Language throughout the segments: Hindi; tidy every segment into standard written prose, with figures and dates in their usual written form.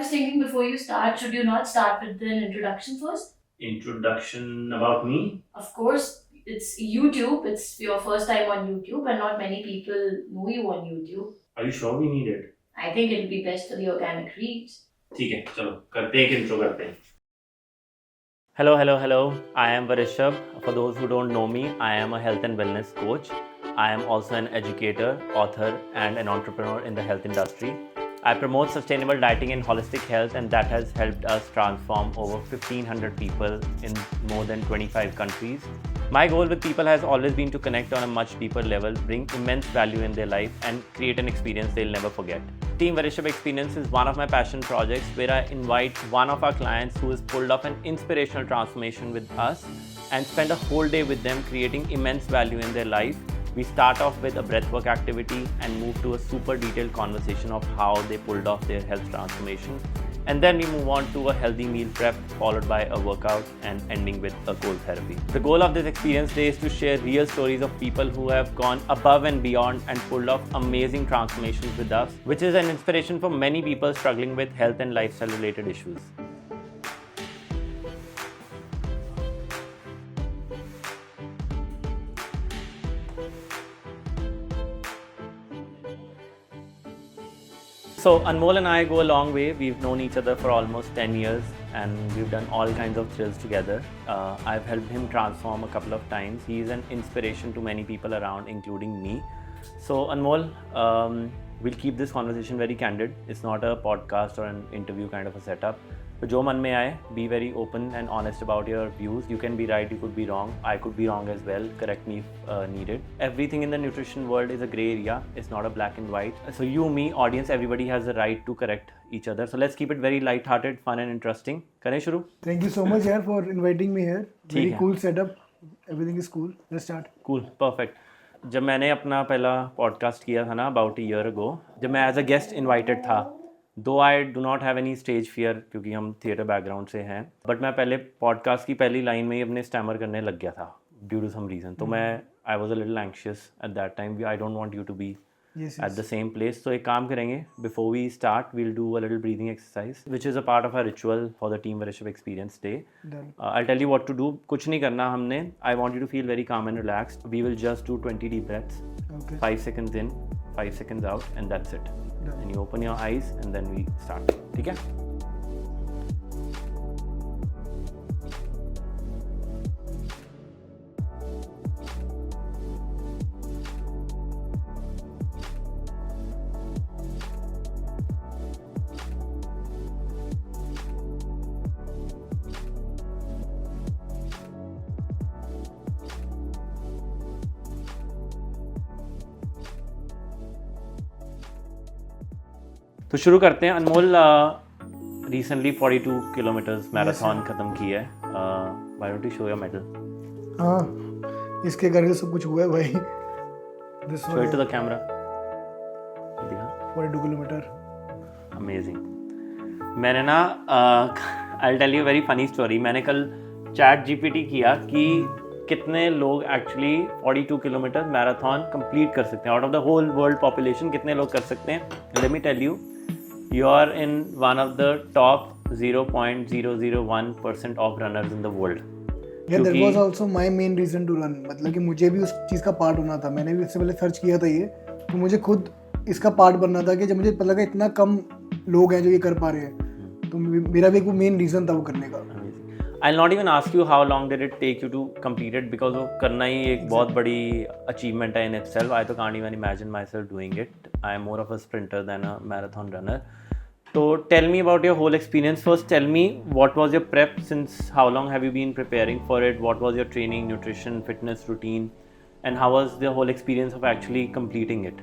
was thinking before you start, should you not start with an introduction first? Introduction about me? Of course, it's YouTube. It's your first time on YouTube, and not many people know you on YouTube. Are you sure we need it? I think it'll be best for the organic reach. ठीक है, चलो करते हैं, एक intro करते हैं. Hello. I am Varishab. For those who don't know me, I am a health and wellness coach. I am also an educator, author, and an entrepreneur in the health industry. I promote sustainable dieting and holistic health, and that has helped us transform over 1,500 people in more than 25 countries. My goal with people has always been to connect on a much deeper level, bring immense value in their life, and create an experience they'll never forget. Team Varishab Experience is one of my passion projects where I invite one of our clients who has pulled off an inspirational transformation with us and spend a whole day with them creating immense value in their life. We start off with a breathwork activity and move to a super detailed conversation of how they pulled off their health transformation. And then we move on to a healthy meal prep followed by a workout and ending with a cold therapy. The goal of this experience day is to share real stories of people who have gone above and beyond and pulled off amazing transformations with us, which is an inspiration for many people struggling with health and lifestyle related issues. So Anmol and I go a long way. We've known each other for almost 10 years and we've done all kinds of thrills together. I've helped him transform a couple of times. He's an inspiration to many people around, including me. So Anmol, we'll keep this conversation very candid. It's not a podcast or an interview kind of a setup. So जो मन में आए, be very open and honest about your views. You can be right, you could be wrong. I could be wrong as well. Correct me if needed. Everything in the nutrition world is a gray area. It's not a black and white. So you, me, audience, everybody has the right to correct each other. So let's keep it very light-hearted, fun and interesting. करें शुरू? Thank you so much yaar for inviting me here. Very है. cool setup. Everything is cool. Let's start. Cool, perfect. जब मैंने अपना पहला पॉडकास्ट किया था ना about a year ago, जब मैं as a guest invited था, दो I do not have any stage fear क्योंकि हम थिएटर बैकग्राउंड से हैं, बट मैं पहले पॉडकास्ट की पहली लाइन में ही अपने स्टैमर करने लग गया था ड्यू टू सम रीज़न. तो मैं I was a little anxious at that time. I don't want you to be at the same place. तो एक काम करेंगे, before we start we'll do a little breathing exercise which is a part of a ritual for the team worship experience day. I tell you what to do. कुछ नहीं करना हमने. I want you to feel very calm and relaxed. We will just do 20 deep breaths. 5 seconds in, 5 seconds out, and that's it. And you open your eyes and then we start. ठीक है? तो शुरू करते हैं. अनमोल रिसेंटली 42 किलोमीटर्स मैराथन खत्म की है. Why don't you show your medal? हाँ, इसके करके सब कुछ हुआ है भाई. This show it to the camera. दिखा 42 किलोमीटर. अमेजिंग. मैंने ना I tell you very funny story. मैंने कल चैट जीपीटी किया कि कितने लोग एक्चुअली 42 किलोमीटर मैराथन कंप्लीट कर सकते हैं out of the whole world population. कितने लोग कर सकते हैं? Let me tell you, you are in one of the top 0.001% of runners in the world. Yeah, that was also my main reason to run. मतलब कि मुझे भी उस चीज़ का पार्ट बनना था. मैंने भी इससे पहले सर्च किया था ये, तो मुझे खुद इसका पार्ट बनना था कि जब मुझे पता लगा इतना कम लोग हैं जो ये कर पा रहे हैं, तो मेरा भी एक वो मेन रीज़न था वो करने का. I'll not even ask you how long did it take you to complete it because वो करना ही एक बहुत बड़ी achievement है in itself. I can't even imagine myself doing it. I am more of a sprinter than a marathon runner. So tell me about your whole experience. First tell me what was your prep, since how long have you been preparing for it? What was your training, nutrition, fitness routine, and how was the whole experience of actually completing it?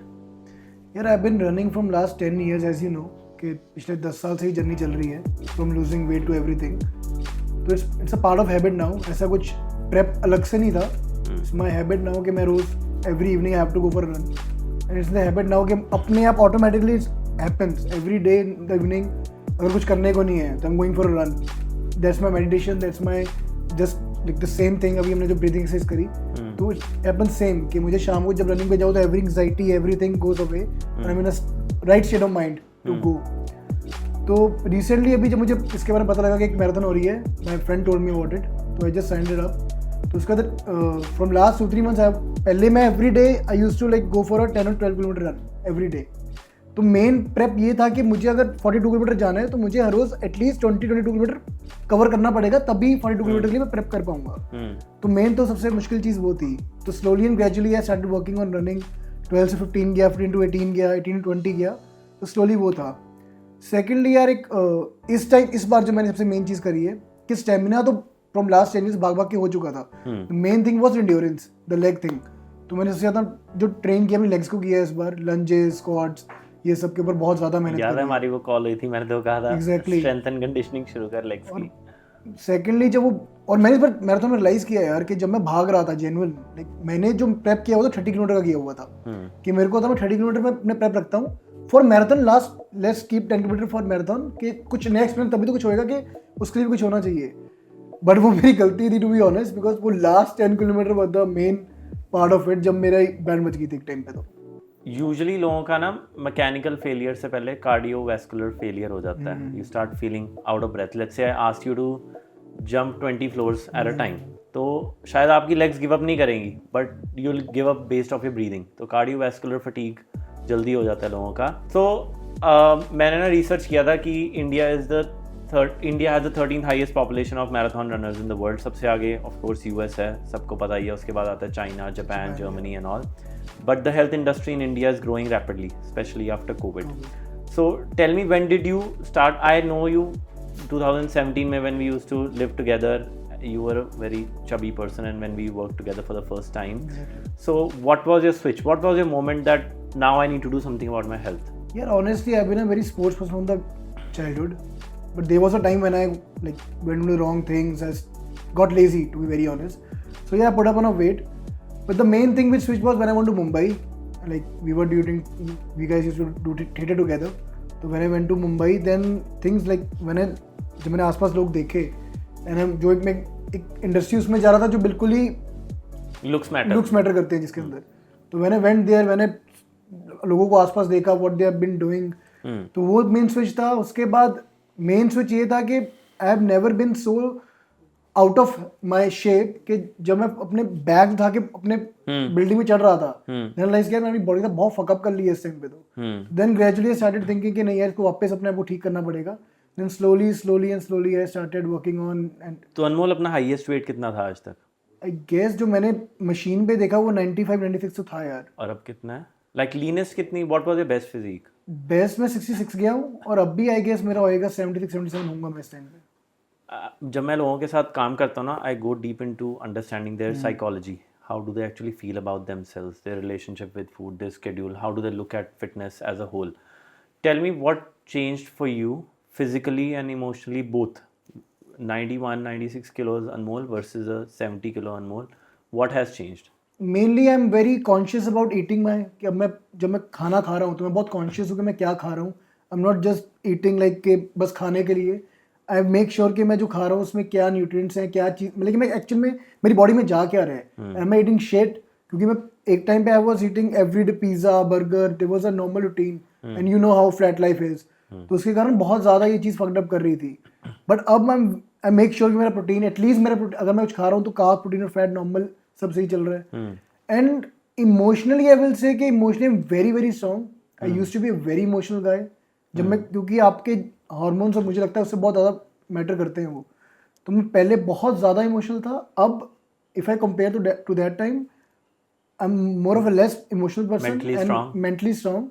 Yeah, I've been running from last 10 years as you know कि पिछले 10 साल से ही जर्नी चल रही है from losing weight to everything. तो it's a part of habit now. ऐसा कुछ prep अलग से नहीं था. It's my habit now कि मैं रोज every evening I have to go for a run. And it's the habit now कि अपने आप automatically happens every day in the evening. अगर कुछ करने को नहीं है तो I'm going for a run. That's my meditation. That's my just like the same thing. अभी हमने जो breathing exercise करी, तो it happens same कि मुझे शाम को जब running पे जाऊँ तो every anxiety, everything goes away and I'm in a right state of mind to go. तो रिसेंटली अभी जब मुझे इसके बारे में पता लगा कि एक मैराथन हो रही है, my friend told me about it, तो I just signed it up. तो उसका फ्रॉम लास्ट 2-3 मंथ्स पहले मैं every day I use to like go for a 10 और 12 किलोमीटर रन एवरी डे। तो मेन प्रेप ये था कि मुझे अगर 42 किलोमीटर जाना है तो मुझे हर रोज एटलीस्ट 20-22 किलोमीटर कवर करना पड़ेगा, तभी 42 किलोमीटर के लिए मैं प्रेप कर पाऊंगा। तो मेन तो सबसे मुश्किल चीज़ वो थी। तो slowly and gradually I started working on running. 12 से 15 गया, 15 to 18 गया, 18 to 20 गया, तो स्लोली वो था। सेकेंडली यार एक इस बार जो मैंने सबसे मेन चीज़ करी है कि स्टेमिना तो फ्रॉम लास्ट 10 years भाग भाग के हो चुका था। Main thing was endurance, the leg thing. तो मैंने सबसे ज़्यादा जो ट्रेन किया अपनी लेग्स को किया इस बार, लंजेस, स्क्वाट्स, ये सब के ऊपर बहुत ज़्यादा मेहनत याद है हमारी वो कॉल हुई थी, मैंने तो कहा था Exactly. स्ट्रेंथ एंड कंडीशनिंग शुरू कर लेग्स की। सेकेंडली जब वो, और मैंने इस बार मैराथन में रियलाइज किया यार कि जब मैं भाग रहा था जेन्युइन, लाइक मैंने जो प्रेप किया हुआ था 30 किलोमीटर का किया हुआ था, कि मेरे को था मैं 30 किलोमीटर में अपने प्रेप रखता हूँ for marathon. Last let's keep 10 kilometre for marathon, कि कुछ नया एक्सपीरियंस तभी तो कुछ होएगा कि उसके लिए भी कुछ होना चाहिए। बट वो मेरी गलती थी टू बी ऑनेस्ट, बिकॉज वो last 10 kilometre was the main part of it, जब मेरा बैंड बच गई थी एक टाइम पे। तो यूजुअली लोगों का ना मैकेनिकल फेलियर से पहले कार्डियोवैस्कुलर फेलियर हो जाता है। You start feeling out of breath. Let's say I ask you to jump 20 floors at a time, तो शायद आपकी लेग्स गिव अप नहीं करेंगी, but you will give up based off your breathing. तो कार्डियोवैस्कुलर फटीग जल्दी हो जाता है लोगों का। तो मैंने ना रिसर्च किया था कि India has the 13th highest population of marathon runners in the world. सबसे आगे ऑफ कोर्स यूएस है, सबको पता ही है। उसके बाद आता है China, Japan, Germany and all. But the health industry in India is growing rapidly, especially after COVID. So tell me, when did you start? I know you 2017 mein when we used to live together, you were a very chubby person, and when we worked together for the first time. Exactly. So what was your switch? What was your moment that now I need to do something about my health? Yeah, honestly, I've been a very sports person from the childhood, but there was a time when I like went into the wrong things. I got lazy, to be very honest. So yeah, I put up on a weight. But the main thing which switched was when I went to Mumbai. Like we guys used to do theatre together. So when I went to Mumbai, then things like जब मैंने आसपास लोग देखे, and जो एक इंडस्ट्री उसमें जा रहा था जो बिल्कुल ही looks matter करते हैं जिसके अंदर। तो when I went there, मैंने लोगों को आसपास देखा what they have been doing, तो वो मेन स्विच था। उसके बाद मेन स्विच ये था कि I have never been so out of my shape कि जब मैं अपने बैग उठा के अपने बिल्डिंग में चढ़ रहा था, रियलाइज किया मैंने बॉडी का बहुत फकअप कर लिया इस टाइम पे। तो देन ग्रेजुअली स्टार्टेड थिंकिंग कि नहीं यार, इसको वापस अपने आप को ठीक करना पड़ेगा। Then slowly I started working on. And तो अनमोल, अपना हाईएस्ट वेट कितना था आज तक? आई गेस जो मैंने मशीन पे देखा वो 95-96 तो था यार। और अब कितना है? लाइक लीनेस्ट कितनी? What was your best physique? Best में 66 गया हूँ, और अब भी आई गेस मेरा होएगा 76-77 होऊंगा मैं इस टाइम पे। जब मैं लोगों के साथ काम करता हूँ ना, I go deep into understanding their psychology, how do they actually feel about themselves, their relationship with food, their schedule, how do they look at fitness as a whole. Tell me what changed for you physically and emotionally both? 91-96 kilos Anmol versus a 70 kilo Anmol, what has changed? Mainly I am very conscious about eating my, कि अब मैं जब मैं खाना खा रहा हूँ तो मैं बहुत कॉन्शियस हूँ कि मैं क्या खा रहा हूँ। I am not just eating like कि बस खाने के लिए। आई मेक श्योर कि मैं जो खा रहा हूँ उसमें क्या न्यूट्रिएंट्स हैं, क्या चीज़, मतलब कि मैं एक्चुअल में मेरी बॉडी में जा क्या रहा है। Am I eating shit? क्योंकि मैं एक टाइम पे I was eating everyday pizza, burger, there was a normal routine, and you know how flat life is. तो उसके कारण बहुत ज़्यादा ये चीज़ फक्ड अप कर रही थी। बट अब आई मेक श्योर कि मेरा प्रोटीन एटलीस्ट अगर मैं कुछ खा रहा हूँ तो कार्ब, प्रोटीन और फैट नॉर्मल सब सही चल रहा है। And emotionally I will say कि emotionally I am very very strong. I used to be a very emotional guy. जब मैं, क्योंकि आपके हार्मोन्स और मुझे लगता है उससे बहुत ज़्यादा मैटर करते हैं वो, तो मैं पहले बहुत ज़्यादा इमोशनल था। अब if I compare to that time, I am more of a less emotional person and mentally strong.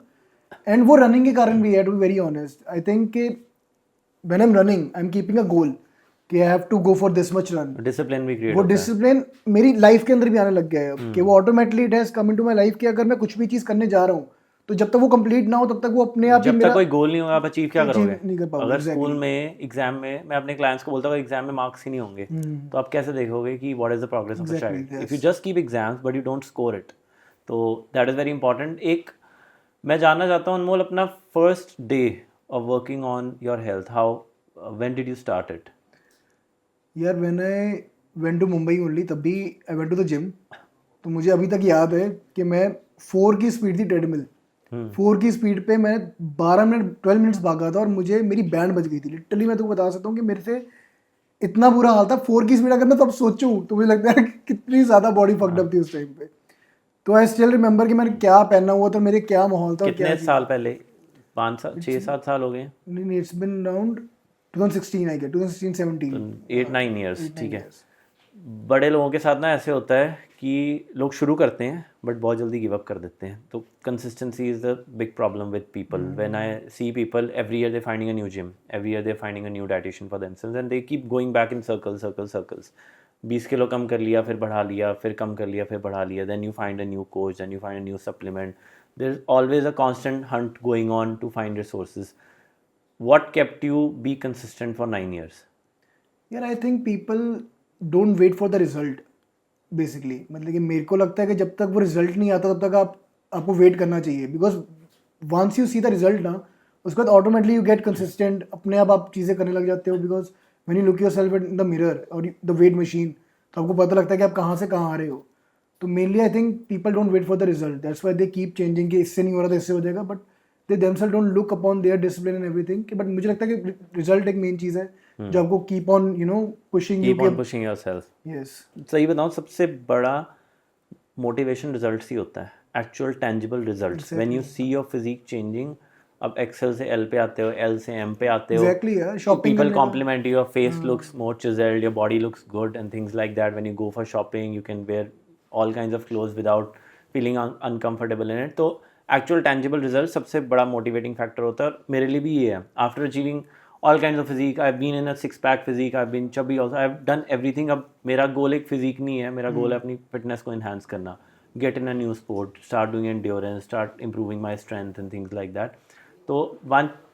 And वो रनिंग के कारण भी है, to be very honest. I think कि when I am running I am keeping a goal कि I have to go for this much run. Discipline भी क्रिएट वो डिसिप्लिन मेरी लाइफ के अंदर भी आने लग गया है कि वो automatically it has come into my life कि अगर मैं कुछ भी चीज़ करने जा रहा हूँ तो जब तक वो कंप्लीट ना हो तब तक वो अपने आप ही जब तक कोई गोल नहीं होगा आप अचीव क्या करोगे? नहीं कर पाओगे। अगर स्कूल में एग्जाम में, मैं अपने क्लाइंट्स को बोलता हूँ एग्जाम में मार्क्स ही नहीं होंगे तो आप कैसे देखोगे कि what is the progress of the child? If you just keep exams but you don't score it, तो दैट इज वेरी इंपॉर्टेंट। एक मैं जानना चाहता हूँ अनमोल, अपना first day of working on your health, how when did you start it? यार when I went to Mumbai only, तभी I went to the gym. तो मुझे अभी तक याद है कि मैं 4 की स्पीड थी ट्रेडमिल, 4 की स्पीड पे मैंने 12 मिनट्स भागा था और मुझे मेरी बैंड बज गई थी लिटरली। मैं तुमको बता सकता हूँ कि मेरे से इतना बुरा हाल था। 4 की स्पीड अगर मैं तब सोचूं तो मुझे लगता है कि कितनी ज़्यादा बॉडी फक्ड अप थी उस टाइम पे। तो आई स्टिल रिमेंबर कि मैंने क्या पहना हुआ था, मेरे क्या माहौल था और क्या कितने साल पहले? 5 साल 6-7 साल हो गए? नहीं, it's been around 2016 I get, 2016-17। 8-9 years, ठीक है। years. बड़े लोगों के साथ ना ऐसे होता है कि लोग शुरू करते हैं बट बहुत जल्दी गिव अप कर देते हैं। तो consistency is the big problem with people. When I see people every year they finding a new gym, every year they finding a new dietitian for themselves and they keep going back in circles. 20 kilo कम कर लिया, फिर बढ़ा लिया, फिर कम कर लिया, फिर बढ़ा लिया, then you find a new coach, then you find a new supplement. There is always a constant hunt going on to find resources. What kept you be consistent for 9 years? यार I think people don't wait for the result basically. मतलब कि मेरे को लगता है कि जब तक वो रिजल्ट नहीं आता तब तक आपको वेट करना चाहिए, because once you see the result ना, उसके बाद ऑटोमेटिकली यू गेट कंसिस्टेंट, अपने आप चीज़ें करने लग जाते हो। Because when you look your self in the mirror और द वेट मशीन, तो आपको पता लगता है कि आप कहाँ से कहाँ आ रहे हो। तो mainly I think people don't wait for the result, that's why they keep changing कि इससे नहीं हो रहा तो इससे हो जाएगा, but they themselves don't look upon their discipline and everything. But मुझे लगता है कि रिजल्ट एक मेन चीज़ है जो आपको keep on pushing you. Keep on pushing yourself. Yes, सही बताऊँ, सबसे बड़ा मोटिवेशन रिजल्ट्स ही होता है, actual tangible results. When you see your physique changing, अब एक्सेल से एल पे आते हो, एल से एम पे आते हो, एग्जैक्टली यार। Shopping people compliment you, your face looks more chiseled, your body looks good and things like that. When you go for shopping, you can wear all kinds of clothes without feeling uncomfortable in it. तो actual tangible results सबसे बड़ा motivating factor होता है। मेरे लिए भी ये है, after achieving all kinds of physique, I've been in a six pack physique, I've been chubby also, I've done everything. अब मेरा गोल एक physique नहीं है, मेरा गोल है अपनी fitness को enhance करना, get in a new sport, start doing endurance, start improving my strength and things like that. तो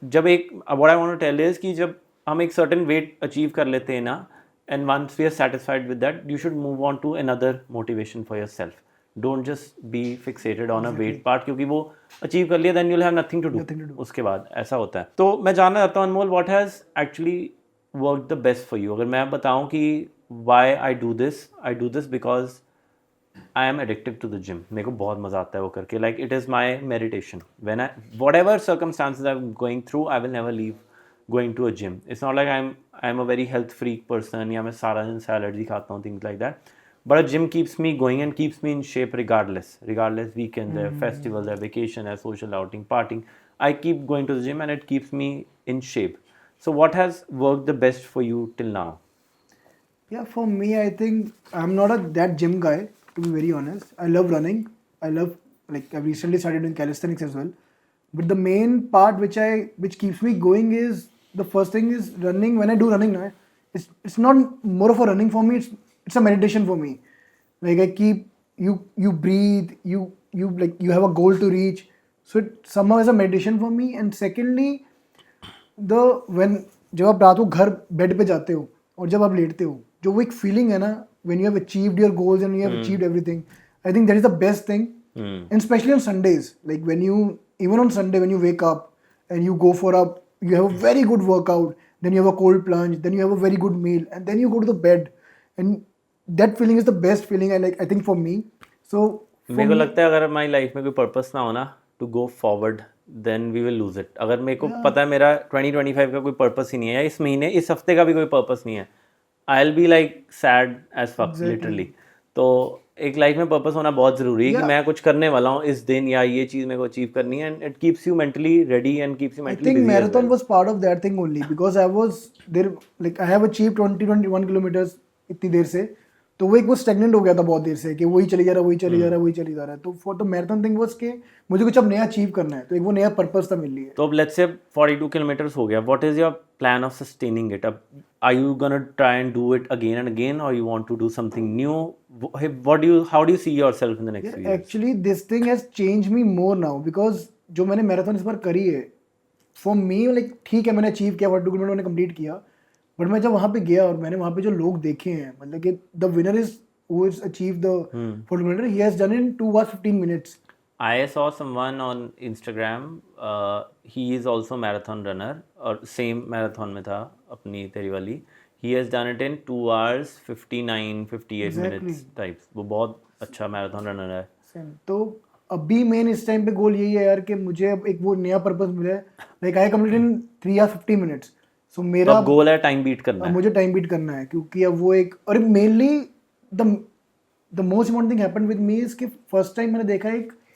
जब एक what I want to tell is कि जब हम एक सर्टेन वेट अचीव कर लेते हैं ना, and once we are satisfied with that, you should move on to another motivation for yourself. Don't just be fixated on a weight part, क्योंकि वो अचीव कर लिया then you will have nothing to do उसके बाद। ऐसा होता है। तो मैं जानना चाहता हूँ Anmol, what has actually work the best for you? अगर मैं बताऊँ कि why I do this because I am addictive to the gym. मेरे को बहुत मज़ा आता है वो करके, like it is my meditation. When I whatever circumstances I am going through, I will never leave going to a gym. It's not like I am a very health freak person, या मैं सारा दिन सैलड ही खाता हूँ, things like that. But a gym keeps me going and keeps me in shape regardless weekend है, फेस्टिवल है, वेकेशन है, social outing, partying, I keep going to the gym and it keeps me in shape. So what has work the best for you till now? Yeah, for me, I think I'm not that gym guy, to be very honest. I love running. I've recently started doing calisthenics as well. But the main part which keeps me going is, the first thing is running. When I do running now, it's not more of a running for me. It's a meditation for me. Like I keep you breathe, you have a goal to reach. So it somehow is a meditation for me. And secondly, जब आप रात को घर बेड पे जाते हो और जब आप लेटते हो, जो वो एक फीलिंग है ना, when you have achieved your goals and you have achieved everything, I think that is the best thing. And specially on Sundays, like when you even on Sunday when you wake up and you go for you have a very good workout, then you have a cold plunge, then you have a very good meal, and then you go to the bed, and that feeling is the best feeling I think for me. So मेरे को लगता है अगर हमारी लाइफ में कोई पर्पस ना हो ना to go forward, then we will lose it. अगर मेरे को पता है मेरा 2025 का कोई पर्पस ही नहीं है, या इस महीने इस हफ्ते का भी कोई पर्पस नहीं है, I will be like sad as fuck literally. तो एक लाइफ में पर्पस होना बहुत ज़रूरी है कि मैं कुछ करने वाला हूँ इस दिन, या ये चीज़ मेरे को अचीव करनी है, and it keeps you mentally ready and keeps you mentally I think busy as marathon well. was part of that thing only because I was there, like I have achieved 21 kilometers इतनी देर से, तो वो एक वो स्टेगनेंट हो गया था बहुत देर से कि वही चली जा रहा वही चली जा रहा है। तो for the marathon thing was कि मुझे कुछ अब नया अचीव करना है, तो एक वो नया पर्पस था मेरे लिए। तो अब लेट्स से 42 किलोमीटर्स हो गया, what is your plan of sustaining it? अब are you gonna try and do it again and again, और you want to do something new? How do you see yourself in the next year? Actually this thing has change me more now, because जो मैंने मैराथन इस बार करी है, फॉर मी लाइक ठीक है मैंने अचीव किया, 42 किलोमीटर मैंने कंप्लीट किया, बट मैं जब वहाँ पे गया और मैंने वहाँ पे जो लोग देखे हैं, मतलब कि the winner is who has achieved the 40 kilometer, he has done it in 2 hours 15 minutes. I saw someone on Instagram, he is also marathon runner, और same marathon में था अपनी तेरी वाली, he has done it in 2 hours 59-58 minutes types. वो बहुत अच्छा marathon runner है। तो अभी मेन इस टाइम पे गोल यही है यार कि मुझे अब एक वो नया पर्पस मिला है, लाइक आई कंप्लीट इन 3 या 50 मिनट्स। सो तो मेरा अब गोल है टाइम बीट करना अब है। मुझे टाइम बीट करना है, क्योंकि अब वो एक, और mainly the most important thing happened with me is कि फर्स्ट टाइम मैंने देखा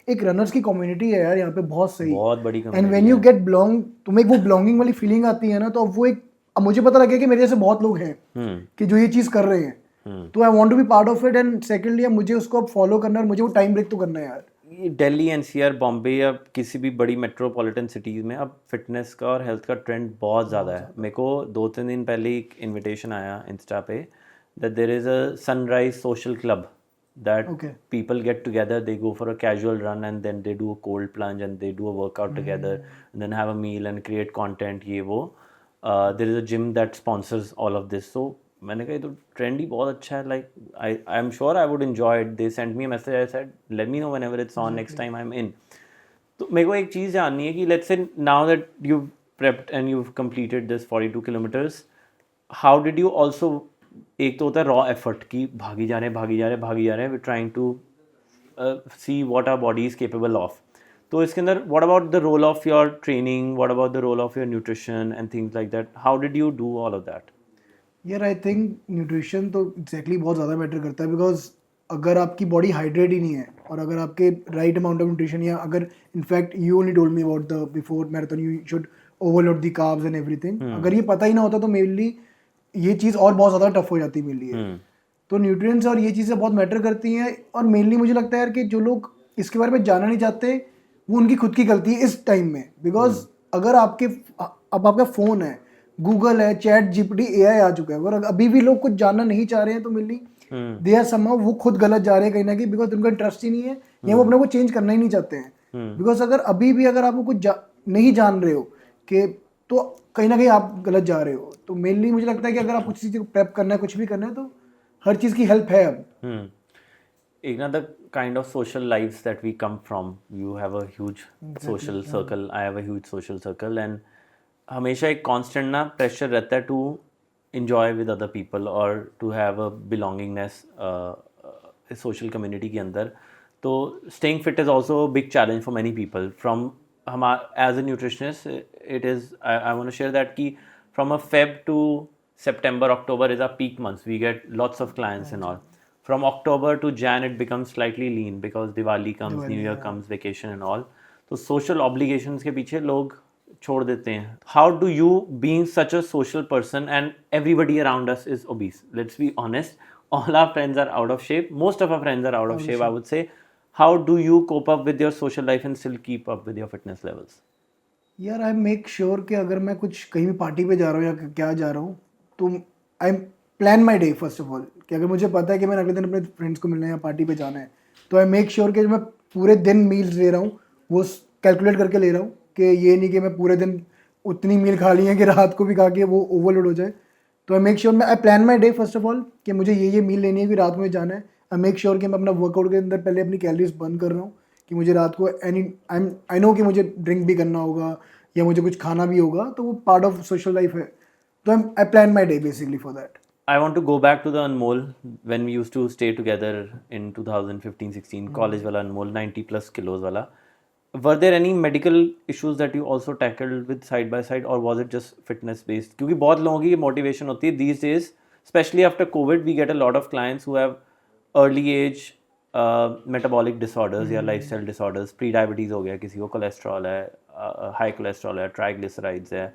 एक रनर्स की कम्युनिटी है यार यहाँ पे बहुत सही। बहुत बड़ी एंड community व्हेन यू है। गेट बिलोंग, तुम्हें एक वो बिलोंगिंग वाली फीलिंग आती है ना, तो अब वो एक, अब मुझे पता लगे कि मेरे जैसे बहुत लोग हैं कि जो ये चीज़ कर रहे हैं, तो I want to be part of it. And secondly मुझे उसको अब फॉलो करना है और मुझे वो टाइम ब्रेक तो करना है यार। ये दिल्ली, एनसीआर, बॉम्बे या किसी भी बड़ी मेट्रोपॉलिटन सिटीज़ में अब फिटनेस का और हेल्थ का ट्रेंड बहुत ज़्यादा है। मेरे को 2-3 दिन पहले एक इनविटेशन आया इंस्टा पे that there is a sunrise social club that Okay. people get together, they go for a casual run and then they do a cold plunge and they do a workout together and then have a meal and create content, ये वो। There is a gym that sponsors all of this, so मैंने कहा ये तो ट्रेंड ही बहुत अच्छा है, like I am sure I would enjoy it। They sent me a message, I said let me know whenever it's on, next time I'm in। तो मेरे को एक चीज़ जाननी है कि let's say now that you've prepped and you've completed this 42 kilometers, how did you also, एक तो होता है रॉ एफर्ट कि भागी जा रहे हैं, we trying to see what our body is capable of. तो इसके अंदर what about the role of your training, what about the role of your nutrition and things like that, how did you do all of that? यार आई थिंक न्यूट्रिशन तो एग्जैक्टली बहुत ज़्यादा मैटर करता है, बिकॉज अगर आपकी बॉडी हाइड्रेट ही नहीं है और अगर आपके राइट अमाउंट ऑफ न्यूट्रिशन, या अगर in fact you only told me about the before marathon you should overload the carbs and everything, अगर ये पता ही ना होता तो मेनली ये चीज़ और बहुत ज़्यादा टफ हो जाती है मेरे लिए। तो न्यूट्रिएंट्स और ये चीज़ें बहुत मैटर करती हैं, और मेनली मुझे लगता है यार कि जो लोग इसके बारे में जानना नहीं चाहते वो उनकी खुद की गलती है इस टाइम में। बिकॉज अगर अब आपका फ़ोन है, गूगल है, चैट जीपीटी, एआई आ चुका है, अगर अभी भी लोग कुछ जानना नहीं चाह रहे हैं तो मेनली दे आर समहाउ वो खुद गलत जा रहे हैं कहीं ना कहीं, बिकॉज उनका इंटरेस्ट ही नहीं है या वो अपने को चेंज करना ही नहीं चाहते हैं। बिकॉज अगर अभी भी अगर आपको कुछ नहीं जान रहे हो कि, तो कहीं ना कहीं आप गलत जा रहे हो। तो मेनली मुझे लगता है कि अगर आप कुछ चीज़ को प्रेप करना है, कुछ भी करना है, तो हर चीज़ की हेल्प है अब। एक ना the kind of social lifes that we come from, you have a huge social circle, I have a huge social circle, and हमेशा एक कांस्टेंट ना प्रेशर रहता है to enjoy with other people or to have a belongingness social community के अंदर। तो staying fit is also a big challenge for many people। From as a nutritionist, it is I want to share that कि from a Feb to September, October is our peak months, we get lots of clients and all। From October to Jan it becomes slightly lean because Diwali comes, New Year comes, vacation and all। तो social obligations के पीछे लोग छोड़ देते हैं। How do you, being such a social person and everybody around us is obese, let's be honest, all our friends are out of shape, most of our friends are out of shape, I would say, how do you cope up with your social life and still keep up with your fitness levels? यार आई मेक श्योर कि अगर मैं कुछ कहीं भी पार्टी पे जा रहा हूँ या क्या जा रहा हूँ, तो I plan my day first of all, कि अगर मुझे पता है कि मैंने अगले दिन अपने फ्रेंड्स को मिलना है या पार्टी पे जाना है, तो आई मेक श्योर कि मैं पूरे दिन मील्स ले रहा हूँ वो कैलकुलेट करके ले रहा हूँ, कि ये नहीं कि मैं पूरे दिन उतनी मील खा ली है कि रात को भी खा के वो ओवरलोड हो जाए। तो I make sure, I plan my day first of all कि मुझे ये मील लेनी है कि रात में जाना है। आई मेक श्योर कि मैं अपना वर्कआउट के अंदर पहले अपनी कैलोरीज बर्न कर रहा हूँ, कि मुझे रात को आई नो कि मुझे ड्रिंक भी करना होगा या मुझे कुछ खाना भी होगा, तो वो पार्ट ऑफ सोशल लाइफ है। तो I plan my day basically for that. I want to go back to the Anmol when we used to stay together in 2015-16, college wala Anmol, 90 plus kilos wala। Were there any medical issues that you also tackled with side by side, or was it just fitness based? क्योंकि बहुत लोगों की motivation होती है these days, especially after COVID, we get a lot of clients who have early age metabolic disorders या lifestyle disorders, pre-diabetes हो गया, किसी को cholesterol है, high cholesterol है, triglycerides है,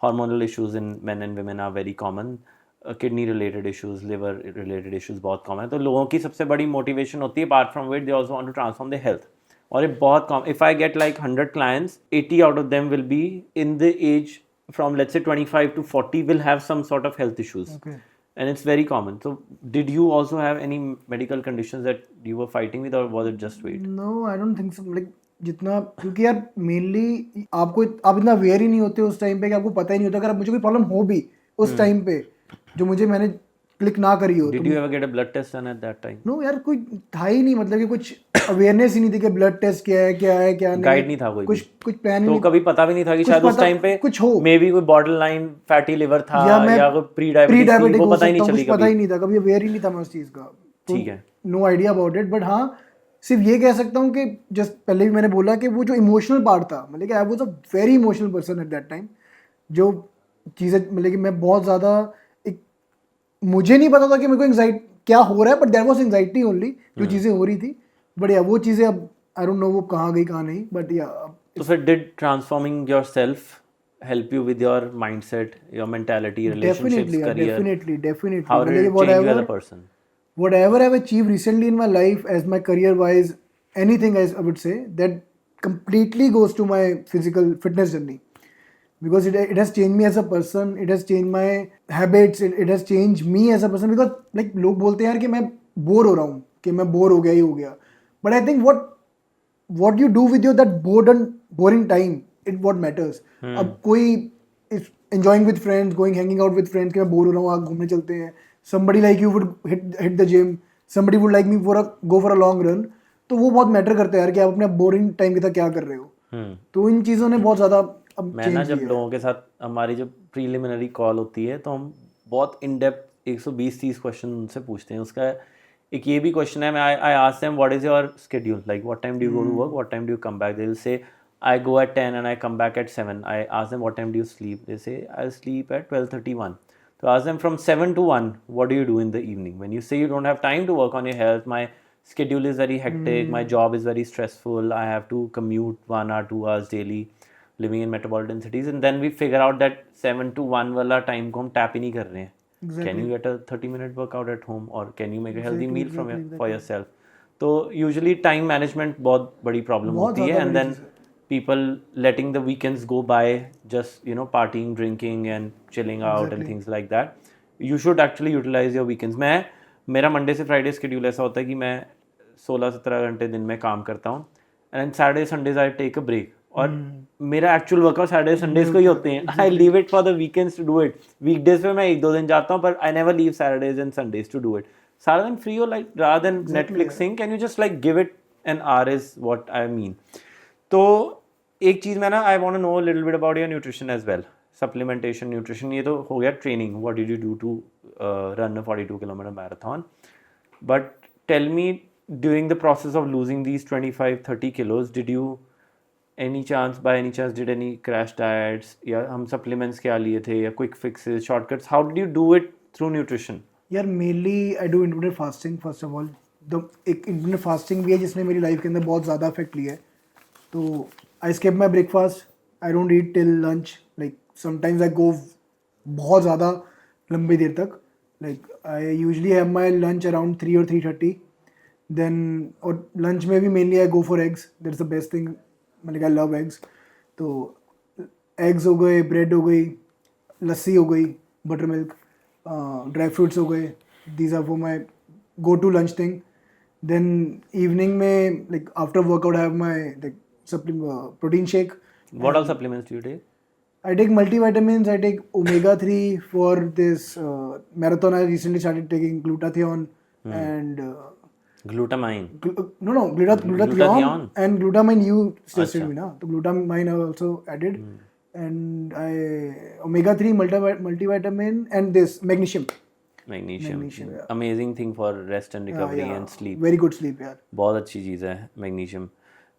hormonal issues in men and women are very common, kidney related issues, liver related issues बहुत common है। तो लोगों की सबसे बड़ी motivation होती है apart from weight, they also want to transform their health। और ये बहुत कम, if I get like 100 clients, 80 out of them will be in the age from let's say 25 to 40 will have some sort of health issues। Okay. And it's very common। So did you also have any medical conditions that you were fighting with, or was it just weight? No, I don't think so। like जितना, क्योंकि यार मेनली आप इतना अवेयर ही नहीं होते उस टाइम पे कि आपको पता ही नहीं होता अगर मुझे कोई प्रॉब्लम हो भी उस टाइम पे जो मैंने क्लिक ना करी हो। Did you ever get a blood test done at that time? No यार, कोई था ही नहीं, मतलब कि कुछ अवेयरनेस ही नहीं थी कि ब्लड टेस्ट क्या है क्या नहीं। गाइड नहीं था कोई कुछ प्लान ही तो नहीं, कभी पता भी नहीं था कि शायद उस टाइम पे कुछ हो, मे बी कोई बॉर्डर लाइन फैटी लिवर था या कोई प्री डायबिटिक डायबिटिक, वो पता ही नहीं चली, पता ही नहीं था, कभी अवेयर ही नहीं था मैं उस चीज़ का। ठीक है, no idea about it. But हाँ, सिर्फ ये कह सकता हूँ कि जस्ट पहले भी मैंने बोला कि वो जो इमोशनल पार्ट था, मतलब कि I was a very emotional person at that time. जो चीज़ें मतलब कि मैं बहुत ज़्यादा एक, मुझे नहीं पता था कि मेरे को एंग्जाइटी क्या हो रहा है, but there was anxiety only, जो चीज़ें हो रही थी। बट या वो चीज़ें अब आई डोंट नो वो कहाँ गई कहाँ नहीं, बट या तो फिर did transforming yourself help you with your mindset, your mentality, relationships, career? definitely How did मतलब it change you as a person? whatever I've achieved recently in my life as my career wise, anything I would say that completely goes to my physical fitness journey, because it has changed me as a person, it has changed my habits, it has changed me as a person, because like लोग बोलते हैं यार कि मैं बोर हो रहा हूँ, कि मैं बोर हो गया, ही हो गया, but I think what you do with your that boring time, it what matters. अब कोई is enjoying with friends, going hanging out with friends, कि मैं बोर हो रहा हूँ, आज घूमने चलते हैं, somebody like you would hit the gym, somebody would like me go for a long run, तो वो बहुत मैटर करता है यार कि आप अपने बोरिंग टाइम के साथ क्या कर रहे हो। तो इन चीज़ों ने बहुत ज़्यादा अब मैं ना जब लोगों के साथ हमारी जब प्रीलिमिनरी कॉल होती है तो हम बहुत इन डेप्थ 120-30 क्वेश्चन उनसे पूछते हैं। उसका एक ये भी क्वेश्चन है, मैं I ask them what is your schedule, like what time do you go to work, what time do you come back, they will say I go at 10 and I come back at 7. I ask them what time do you sleep. They say I sleep at 12:31. So I ask them from 7 to 1, what do you do in the evening? When you say you don't have time to work on your health, my schedule is very hectic, my job is very stressful, I have to commute 1 or 2 hours daily, living in metropolitan cities, and then we figure out that 7 to 1 वाला time को हम tap ही नहीं कर रहे हैं. Can you get a 30-minute workout at home, or can you make a healthy meal for yourself? तो usually time management बहुत बड़ी problem होती है, and then people letting the weekends go by just partying, drinking and chilling out and things like that. You should actually utilize your weekends. मेरा मंडे से फ्राइडे शेड्यूल ऐसा होता है कि मैं 16-17 घंटे दिन में काम करता हूँ, and Saturday Sundays I take a break, और मेरा एक्चुअल वर्कआउट सैटरडे संडेज को ही होते हैं. I leave it for the weekends to do it. Weekdays पे मैं 1-2 दिन जाता हूँ, पर I never leave Saturdays and Sundays to do it. सारा दिन फ्री हो, like rather than netflixing, can you just like give it an hour is what I mean. तो एक चीज़ मैं ना I want to know little bit about your nutrition as well. Supplementation, nutrition, ये तो हो गया. Training, what did you do to run a 42 kilometre marathon. But tell me, during the process of losing these 25-30 kilos, did you by any chance did any crash diets, या हम supplements क्या लिए थे, या quick fixes, shortcuts? How did you do it through nutrition? यार mainly I do intermittent fasting. First of all एक इंटरमिटेंट फास्टिंग भी है जिसने मेरी लाइफ के अंदर बहुत ज़्यादा इफेक्ट लिया है. तो I skip my breakfast, I don't eat till lunch, like sometimes I go बहुत ज़्यादा लंबी देर तक. Like I usually have my lunch around 3 or 3:30. Then और लंच में भी mainly I go for eggs. That's the best thing, मतलब आई लव एग्स. तो एग्स हो गए, ब्रेड हो गई, लस्सी हो गई, बटर मिल्क, ड्राई फ्रूट्स हो गए. These are for my go to lunch thing. Then evening में like after workout I have my like protein shake. What all supplements do you take? I take multivitamins, I take omega-3 for this marathon. I recently started taking glutathione and Glutamine. Glutathione and glutamine you suggested me, na? So glutamine I also added, and I omega-3 multivitamin and this magnesium. Yeah. Amazing thing for rest and recovery and sleep. Very good sleep यार. बहुत अच्छी चीज़ है मैग्नीशियम.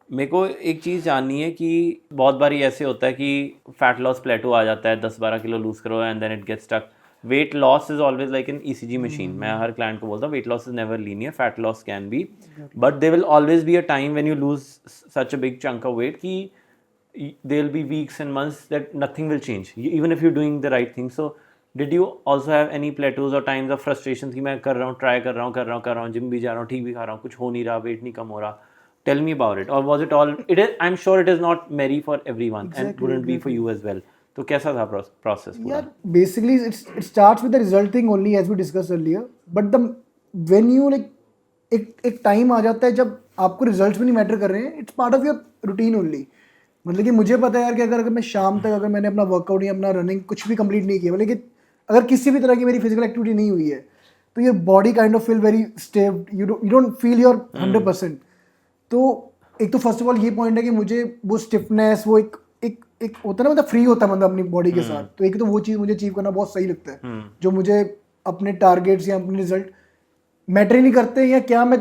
मेरे को एक चीज़ जाननी है कि बहुत बारी ऐसे होता है कि फैट लॉस प्लेटो आ जाता है, 10-12 किलो लूज़ करो and then it gets stuck. Weight loss is always like an ECG machine. मैं हर क्लाइंट को बोलता हूँ weight loss is never linear, fat loss can be, but there will always be a time when you lose such a big chunk of weight कि there will be weeks and months that nothing will change even if you're doing the right thing. So did you also have any plateaus or times of frustrations कि मैं कर रहा हूँ, ट्राई कर रहा हूँ, जिम भी जा रहा हूँ, ठीक भी खा रहा हूँ, कुछ हो नहीं रहा, वेट नहीं कम हो रहा? Tell me about it. Or was it all? It is. I'm sure it is not merry for everyone, and wouldn't be for you as well. तो कैसा था process पूरा? Yeah, basically it starts with the result thing only, as we discussed earlier. But when you like एक टाइम आ जाता है जब आपको रिजल्ट्स भी नहीं मैटर कर रहे हैं, it's part of your routine only. मतलब कि मुझे पता है यार कि अगर मैं शाम तक अगर मैंने अपना वर्कआउट या अपना रनिंग कुछ भी कंप्लीट नहीं किया, मतलब कि अगर किसी भी तरह की मेरी फिजिकल एक्टिविटी नहीं हुई है, तो your body kind of feel very स्टेव, you don't feel your 100%. तो एक तो फर्स्ट ऑफ ऑल ये पॉइंट है कि मुझे वो स्टिफनेस, वो एक होता है ना, मतलब फ्री होता है मतलब अपनी बॉडी के साथ. तो एक तो वो चीज़ मुझे अचीव करना बहुत सही लगता है, जो मुझे अपने टारगेट्स या अपने रिजल्ट मैटर ही नहीं करते, या क्या मैं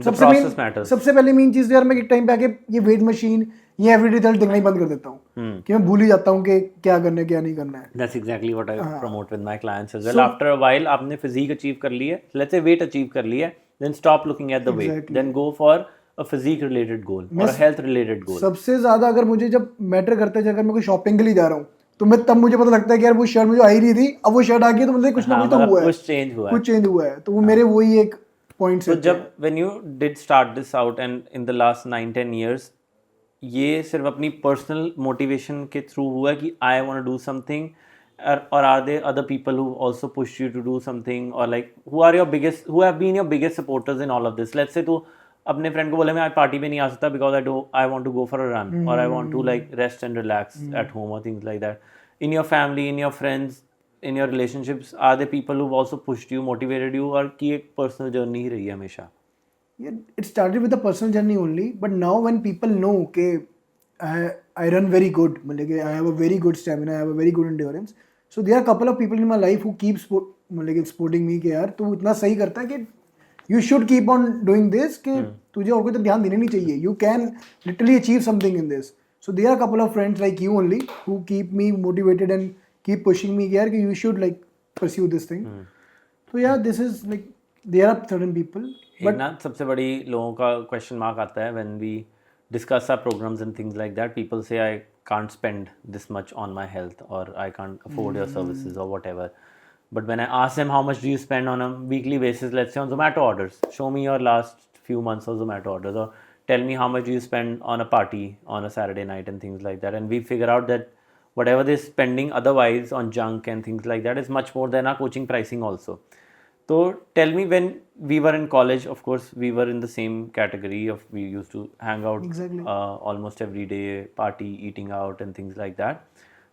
सबसे पहले मेन चीज़ यार, मैं एक टाइम पे आके ये वेट मशीन, ये एवरीडे रिजल्ट देखना ही बंद कर देता हूँ कि मैं भूल ही जाता हूँ कि क्या करना है क्या नहीं करना है. That's exactly what I promote with my clients as well. After a while, आपने physique achieve कर ली है, let's say weight achieve कर ली है, then stop looking at the weight, then go for a physique related goal or a health related goal. सबसे ज़्यादा अगर मुझे जब मैटर करता है, अगर मैं कोई शॉपिंग के लिए जा रहा हूँ, तो मैं तब मुझे पता लगता है कि यार वो शर्ट मुझे आ ही रही थी, अब वो शर्ट आ गई, तो मतलब कुछ ना कुछ तो हुआ है, कुछ चेंज हुआ है. तो वो मेरे वही एक पॉइंट से. तो जब when you did start this out and in the last 9-10 years, ये सिर्फ अपनी पर्सनल मोटिवेशन के थ्रू हुआ कि I want to do something, और are there other people who also push you to do something, और like who have been your biggest supporters in all of this? Let's say तू अपने फ्रेंड को बोले मैं आज पार्टी पे नहीं आ सकता because I want to go for a run, और I want to like rest and relax at home, और things like that. In your family, in your friends, in your relationships, are there people who also pushed you, motivated you, और की एक पर्सनल जर्नी ही रही है हमेशा? Yeah, it started with a personal journey only, but now when people know कि I run very good, मतलब कि I have a very good stamina, I have a very good endurance, so there are a couple of people in my life who keep मतलब कि supporting me कि यार तू इतना सही करता है कि you should keep on doing this, कि तुझे और कोई तो ध्यान देना नहीं चाहिए, you can literally achieve something in this. So there are a couple of friends like you only who keep me motivated and keep pushing me कि यार कि you should like pursue this thing. So yeah, this is like there are certain people. एक ना सबसे बड़ी लोगों का क्वेश्चन मार्क आता है when we discuss our programs and things like that. People say I can't spend this much on my health, or I can't afford your services or whatever. But when I ask them how much do you spend on a weekly basis, let's say on Zomato orders, show me your last few months of Zomato orders, or tell me how much do you spend on a party on a Saturday night and things like that, and we figure out that whatever they're spending otherwise on junk and things like that is much more than our coaching pricing also. So tell me, when we were in college, of course, we were in the same category of, we used to hang out almost every day, party, eating out and things like that.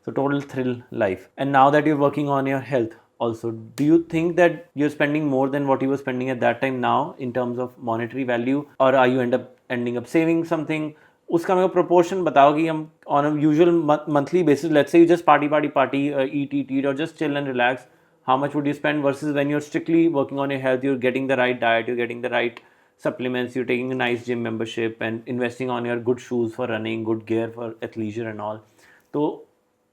So total thrill life. And now that you're working on your health also, do you think that you're spending more than what you were spending at that time now in terms of monetary value, or are you ending up saving something? उसका मेरे को proportion बताओ कि हम on a usual monthly basis, let's say you just party, eat, or just chill and relax, how much would you spend, versus when you're strictly working on your health, you're getting the right diet, you're getting the right supplements, you're taking a nice gym membership and investing on your good shoes for running, good gear for athleisure and all. So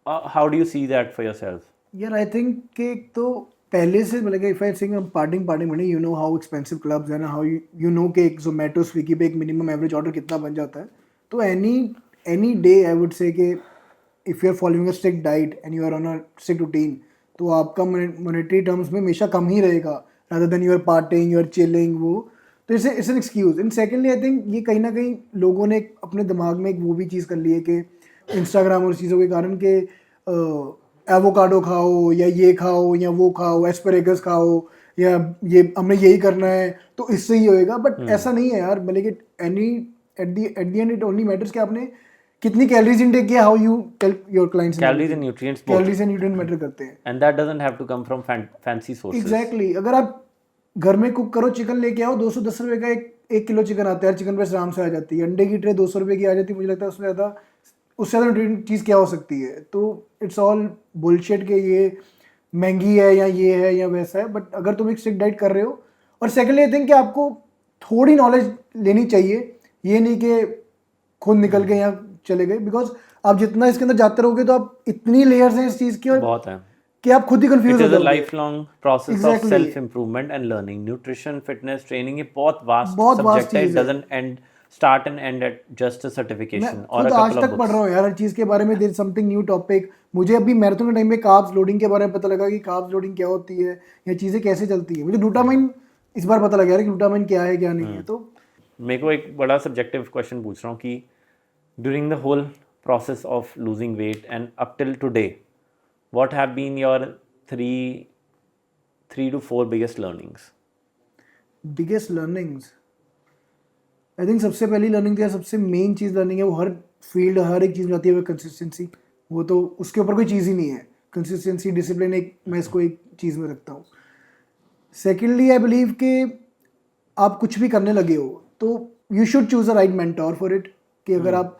how do you see that for yourself? Yeah, I think कि तो पहले से मतलब कि if I think partying money, you know how expensive clubs हैं ना, how you know कि एक Zomato, Swiggy पे एक minimum average order कितना बन जाता है. तो any day I would say कि if you are following a strict diet and you are on a strict routine, तो आपका monetary terms में हमेशा कम ही रहेगा, rather than you are partying, you are chilling, वो तो it's an excuse. And secondly, I think ये कहीं ना कहीं लोगों ने अपने दिमाग में एक वो भी चीज़ कर ली है कि Instagram और चीज़ों के कारण कि एवोकाडो खाओ या ये खाओ या वो खाओ, एस्परेगस खाओ, या ये हमें यही करना है तो इससे ही होएगा. बट ऐसा नहीं है यार, मतलब कि at the end it only matters कि आपने कितनी कैलोरीज इनटेक किया, how you tell your clients. Calories and nutrients, calories and nutrient matter करते हैं, and that doesn't have to come from fancy sources. Exactly. अगर आप घर में कुक करो, चिकन लेके आओ, 210 रुपये का एक किलो चिकन आता है, चिकन ब्रेस्ट आराम से आ जाती है. अंडे की ट्रे 200 रुपये की आ जाती है. मुझे लगता है उससे ज़्यादा न्यूट्रिएंट चीज़ क्या हो सकती है. तो इट्स ऑल बुलशिट के ये महंगी है या ये है या वैसा है. बट अगर तुम एक स्ट्रिक्ट डाइट कर रहे हो, और सेकेंडली आई थिंक कि आपको थोड़ी नॉलेज लेनी चाहिए, ये नहीं कि खुद निकल के यहाँ चले गए, बिकॉज आप जितना इसके अंदर जाते रहोगे तो आप इतनी लेयर्स हैं इस चीज़ की, और बहुत है कि आप खुद ही कंफ्यूज हो जाओगे. It is a lifelong process of self improvement and learning. Nutrition, fitness, training, ये बहुत वास्ट सब्जेक्ट है. It doesn't end start and end at just a certification और अ कपल ऑफ बुक्स. आज तक पढ़ रहा हूं यार हर चीज के बारे में. There something new topic. मुझे अभी मैराथन के टाइम में कार्ब्स लोडिंग के बारे में पता लगा कि कार्ब्स लोडिंग क्या होती है, या चीजें कैसे चलती है. मुझे ग्लूटामाइन इस बार पता लगा यार कि ग्लूटामाइन क्या है क्या नहीं है. तो मेरे को एक बड़ा सब्जेक्टिव क्वेश्चन पूछ रहा हूँ कि during the whole process of losing weight and up till today, what have been your three to four biggest learnings? Biggest learnings, I think सबसे पहली लर्निंग या सबसे मेन चीज़ लर्निंग है वो हर फील्ड हर एक चीज़ में आती है, वो कंसिस्टेंसी. वो तो उसके ऊपर कोई चीज़ ही नहीं है. कंसिस्टेंसी, डिसिप्लिन, एक मैं इसको एक चीज़ में रखता हूँ. सेकेंडली आई बिलीव कि आप कुछ भी करने लगे हो तो you should choose a right mentor for it. कि अगर आप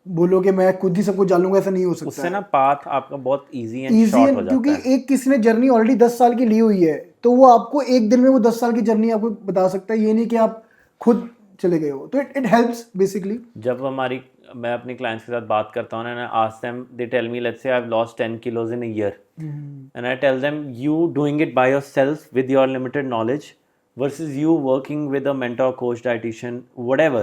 बोलो कि मैं खुद ही सब कुछ जानूंगा, ऐसा नहीं हो सकता. उससे ना पाथ आपका बहुत इजी एंड शॉर्ट हो जाता है. क्योंकि एक किसी ने जर्नी ऑलरेडी 10 साल की ली हुई है, तो वो आपको एक दिन में वो 10 साल की जर्नी आपको बता सकता है. ये नहीं कि आप खुद चले गए हो, तो इट हेल्प्स बेसिकली. जब मैं अपने क्लाइंट्स के साथ बात करता हूँ ना, ask them, they tell me let's say I have lost 10 kilos in a year, and I tell them you doing it by yourself with your limited knowledge versus you working with a mentor, coach, dietitian, whatever,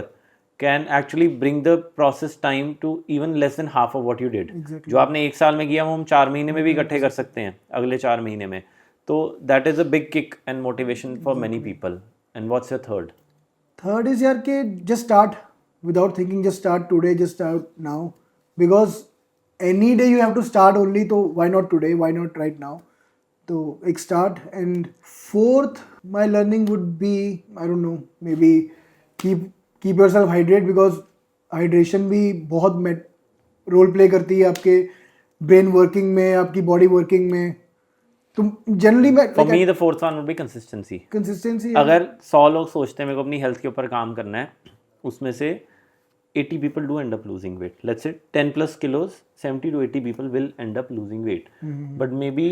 can actually bring the process time to even less than half of what you did. Exactly. जो आपने 1 साल में किया वो हम 4 महीने में भी इकट्ठे कर सकते हैं अगले 4 महीने में. तो that is a big kick and motivation for many people. And what's your third? Third is यार कि just start without thinking, just start today, just start now, because any day you have to start only, so why not today, why not right now? So एक start. And fourth, my learning would be, I don't know, maybe keep yourself hydrated, because hydration भी बहुत रोल प्ले करती है आपके ब्रेन वर्किंग में, आपकी बॉडी वर्किंग में. तो जनरली मैं For me the fourth one would be consistency. Consistency. अगर 100 लोग सोचते हैं मेरे को अपनी हेल्थ के ऊपर काम करना है, उसमें से 80 people do end up losing weight. Let's say 10 plus kilos, 70 to 80 people will end up losing weight. But maybe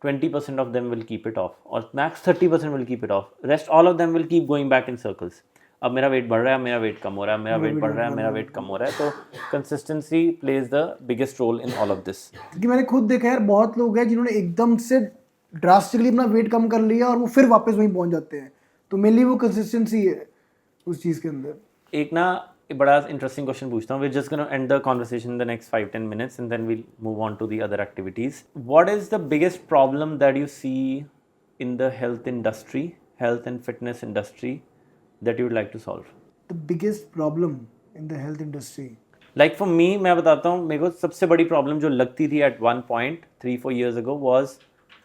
20% of them will keep it off, or max 30% will keep it off. Rest all of them will keep going back in circles. अब मेरा वेट बढ़ रहा है, मेरा वेट कम हो रहा है, मेरा वेट बढ़ रहा है, मेरा वेट कम हो रहा है. तो consistency plays the biggest role in all of this. क्योंकि मैंने खुद देखा यार, बहुत लोग हैं जिन्होंने एकदम से ड्रास्टिकली अपना वेट कम कर लिया और वो फिर वापस वहीं पहुंच जाते हैं. तो मेनली वो कंसिस्टेंसी है उस चीज़ के अंदर. एक ना बड़ा इंटरेस्टिंग क्वेश्चन पूछता हूँ. We're just going to end the conversation in the next 5-10 minutes and then we'll move on to the other activities. What is the biggest problem that you see in the health industry, health and fitness industry, that you would like to solve? The biggest problem in the health industry. Like for me, मैं बताता हूँ, मेरे को सबसे बड़ी प्रॉब्लम जो लगती थी at one point 3-4 years ago was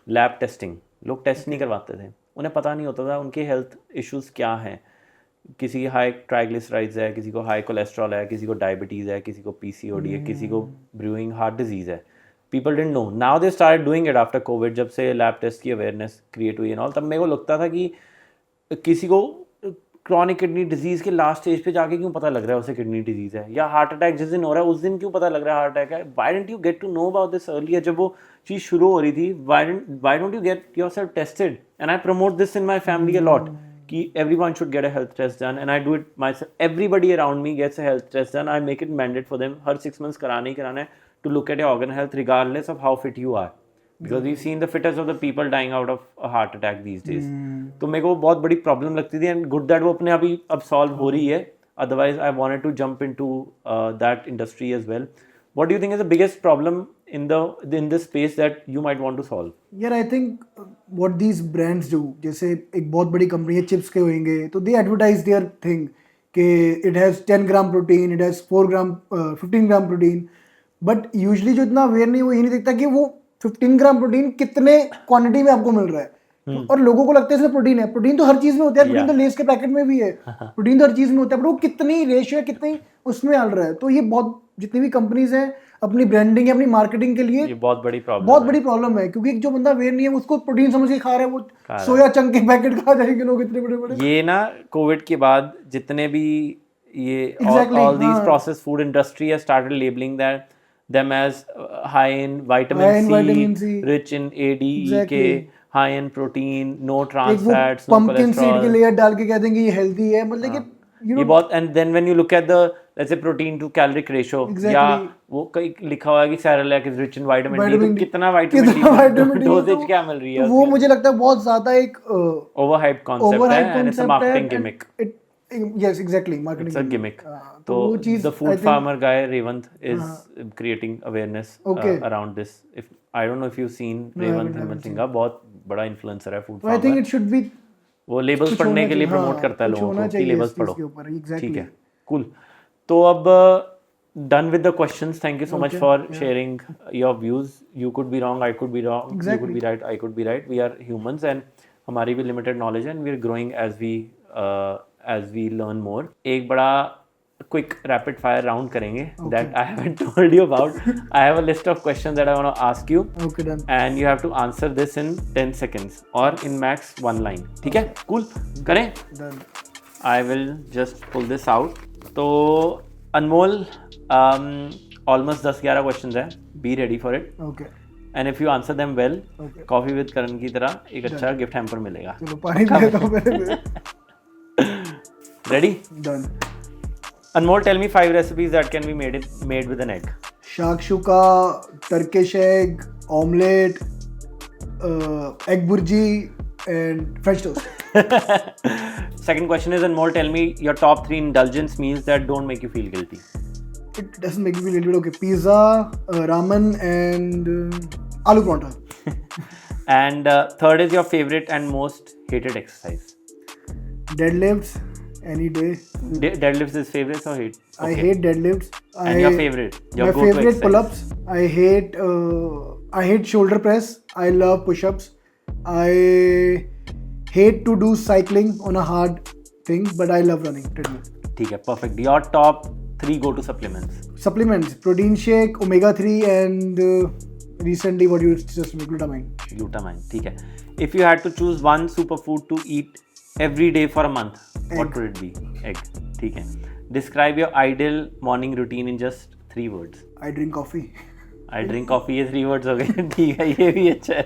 lab testing. लोग टेस्ट नहीं करवाते थे, उन्हें पता नहीं होता था उनके हेल्थ इश्यूज़ क्या हैं. किसी की हाई ट्राइग्लिसराइड्स है, किसी को हाई कोलेस्ट्रॉल है, किसी को डायबिटीज़ है, किसी को PCOD है, किसी को ब्रूइंग हार्ट डिजीज़ है. People didn't know. Now they started doing it after Covid. जब से लैब टेस्ट की अवेयरनेस क्रिएट हुई एंड ऑल, तब मेरे को लगता था कि किसी को क्रॉनिक किडनी डिजीज़ के लास्ट स्टेज पे जाके क्यों पता लग रहा है उसे किडनी डिजीज़ है, या हार्ट अटैक जिस दिन हो रहा है उस दिन क्यों पता लग रहा है हार्ट अटैक है. Why didn't you get to know about this earlier? जब वो चीज़ शुरू हो रही थी, why don't you get yourself tested? And I promote this in my family a lot कि everyone should get a health test done, and I do it myself. Everybody around me gets a health test done. I make it mandate for them. Her 6 months कराना ही कराना है to look at your organ health regardless of how fit you are. Because we've seen the fittest of the people dying out of a heart attack these days. तो मेरे को बहुत बड़ी प्रॉब्लम लगती थी, and good that वो अपने आप ही अब सॉल्व हो रही है. Otherwise, I wanted to jump into that industry as well. What do you think is the biggest problem in this space that you might want to solve? यार I think what these brands do, जैसे एक बहुत बड़ी कंपनी है चिप्स के होंगे, तो दे एडवर्टाइज देयर थिंग कि it has 10 gram protein, it has 15 gram protein. But usually जो इतना अवेयर नहीं, वो ये नहीं देखता कि वो 15 ग्राम प्रोटीन कितने क्वांटिटी में आपको मिल रहा है. और लोगों को लगता है इसमें प्रोटीन है. प्रोटीन तो हर चीज़ में होता है. प्रोटीन तो लेस के पैकेट में भी है. प्रोटीन तो हर चीज़ में होता है, बट वो कितनी रेशियो है, कितनी उसमें डाल रहा है. तो ये बहुत, जितनी भी कंपनीज हैं अपनी ब्रांडिंग या अपनी मार्केटिंग के लिए, ये बहुत बड़ी प्रॉब्लम है. क्योंकि जो बंदा अवेयर नहीं है, उसको प्रोटीन समझ के खा रहा है, वो सोया चंक के पैकेट खा जाएंगे लोग इतने बड़े बड़े. ये ना कोविड के बाद जितने भी ये all these processed food industry has started labeling them as high in vitamin C, rich in A, D, E, K, high in protein, no trans fats, no cholesterol. Pumpkin seed के लेयर डाल के कह देंगे ये हेल्दी है, मतलब कि ये बहुत. and then when you look at the let's say protein to caloric ratio, या वो कहीं लिखा हुआ है कि Cerelac is rich in vitamin D, तो कितना vitamin D डोजेज क्या मिल रही है? वो मुझे लगता है बहुत ज्यादा एक overhyped concept है, and it's a marketing gimmick. Yes, exactly, marketing. It's a gimmick. So the food farmer guy Revant is creating awareness around this. If I don't know if you've seen Revant Hemantsinga, बहुत बड़ा influencer है food farmer. I think it should be. वो लेबल्स पढ़ने के लिए प्रमोट करता है लोगों को कि लेबल्स पढ़ो. ठीक है, कूल. तो अब done with the questions. Thank you so much for sharing your views. You could be wrong, I could be wrong. You could be right, I could be right. We are humans and हमारी भी limited knowledge and we are growing as we learn more. एक बड़ा quick rapid fire round करेंगे that I haven't told you about. I have a list of questions that I want to ask you. Okay, done. And you have to answer this in 10 seconds or in max 1 line. ठीक है, cool. करें? Done. I will just pull this out. तो अनमोल, almost 10-11 questions है. Be ready for it. Okay. And if you answer them well, Coffee with Karan की तरह एक अच्छा गिफ्ट हैम्पर मिलेगा. चलो पानी पी लेता हूँ पहले. Ready? Done. Anmol, tell me 5 recipes that can be made with an egg. Shakshuka, Turkish egg, omelette, egg burji, and French toast. Second question is, Anmol, tell me your top 3 indulgence meals that don't make you feel guilty. It doesn't make me feel a little bit okay. Pizza, ramen, and aloo paratha. And third is your favorite and most hated exercise. Deadlifts, any day. Deadlifts is favorite or hate? I hate deadlifts. And your favorite? Your My go-to favorite exercise. pull-ups. I hate shoulder press. I love push-ups. I hate to do cycling on a hard thing, but I love running treadmill. ठीक है, perfect. Your top 3 go-to supplements. Supplements: protein shake, omega 3, and recently what you just made, glutamine. Glutamine. ठीक है. If you had to choose one superfood to eat every day for a month, what Egg. would it be? Egg. ठीक है. Describe your ideal morning routine in just 3 words. I drink coffee. I drink coffee. ये 3 words हो गए. ठीक है, ये भी अच्छा है.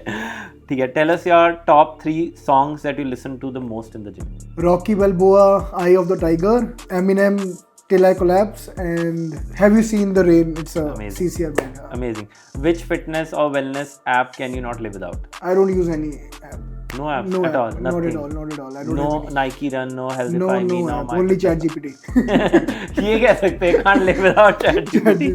ठीक है. Tell us your top 3 songs that you listen to the most in the gym. Rocky Balboa, Eye of the Tiger, Eminem, Till I Collapse, and Have You Seen the Rain? It's a Amazing. CCR band. Amazing. Which fitness or wellness app can you not live without? I don't use any app. No apps No at app. all. Not Nothing. at all. Not at all. I don't No have any. Nike Run, no No, Healthify Me, no no app. Only ChatGPT. ये कह सकते हैं, can't live without ChatGPT.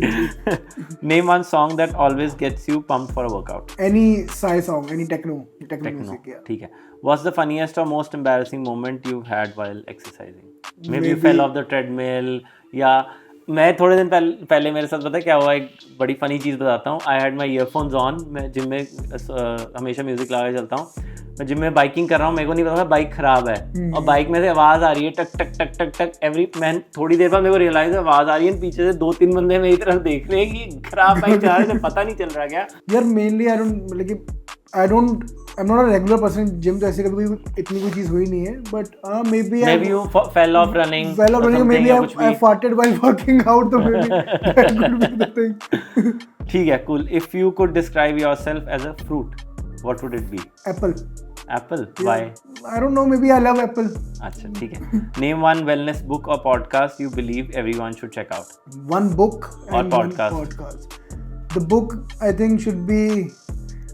Name one song that always gets you pumped for a workout. Any Psy song, any techno Techno. music. Yeah. ठीक है. What's the funniest or most embarrassing moment you've had while exercising? Maybe you Maybe- fell off the treadmill, या मैं थोड़े दिन पहले मेरे साथ पता है क्या हुआ, एक बड़ी फनी चीज़ बताता हूँ. I had my earphones on. मैं जिम में हमेशा म्यूजिक लगा के चलता हूँ. मैं जिम में बाइकिंग कर रहा हूँ, मेरे को नहीं पता था बाइक खराब है और बाइक में से आवाज़ आ रही है टक टक टक टक टक. मैं थोड़ी देर बाद मेरे को रियलाइज आवाज़ आ रही है, पीछे से 2-3 बंदे मेरी तरफ देख रहे हैं कि खराब बाइक चला रहे थे, पता नहीं चल रहा क्या. यार mainly I'm not a regular person in gym, तो ऐसे कभी इतनी कोई चीज़ हुई नहीं है. But maybe you fell off running. Maybe I farted while working out, so maybe that could be the thing. ठीक है, cool. If you could describe yourself as a fruit, what would it be? Apple. Apple? Why? I don't know. Maybe I love apple. अच्छा, ठीक है. Name one wellness book or podcast you believe everyone should check out. One book Or and one podcast. podcast. The book I think should be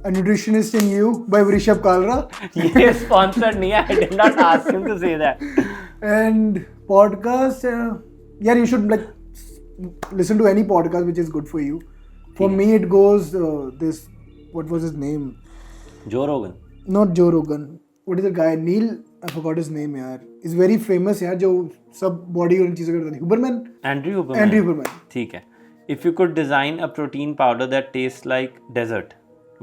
A Nutritionist in You by Rishabh Kalra. ये sponsored नहीं है. I did not ask him to say that. And podcast, yeah, you should like listen to any podcast which is good for you. For me, it goes this. What was his name? Joe Rogan. Not Joe Rogan. What is the guy? Neil. I forgot his name. यार. He's very famous. यार जो सब body और इन चीज़ों करता है. Huberman. Andrew Huberman. Andrew Huberman. ठीक है. If you could design a protein powder that tastes like desert,